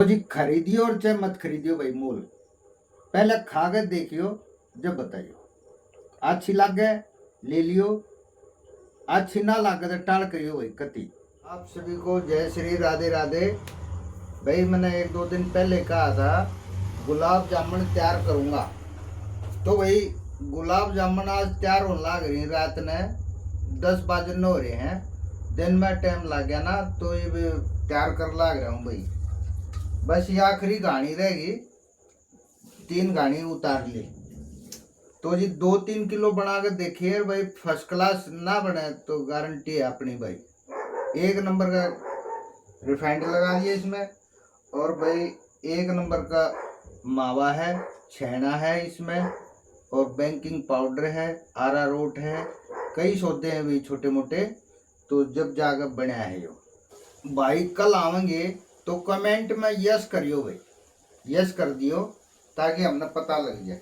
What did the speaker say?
तो जी खरीदियो और चाहे मत खरीदियो भाई मोल पहले खा के देखियो जब बताइयो। अच्छी लागे ले लियो, अच्छी ना लागे तो टाल करियो भाई कति। आप सभी को जय श्री राधे राधे। भाई मैंने एक दो दिन पहले कहा था गुलाब जामुन तैयार करूंगा, तो भाई गुलाब जामुन आज तैयार होने लग रही रात ने 10 बजे हो रहे हैं। दिन में टाइम लग गया ना तो ये भी तैयार कर लग रहा हूँ भाई। बस ये आखिरी गाड़ी रहेगी, 3 गाड़ी उतार ली तो जी 2-3 किलो बना के देखिए भाई। फर्स्ट क्लास ना बने तो गारंटी है अपनी भाई। एक नंबर का रिफाइंड लगा दिए इसमें, और भाई एक नंबर का मावा है, छेना है इसमें, और बेकिंग पाउडर है, अरारोट है, कई सौदे हैं भाई छोटे मोटे। तो जब जाकर बना है यो भाई, कल आवेंगे तो कमेंट में यस करियो भाई, यस कर दियो ताकि हमने पता लग जाए।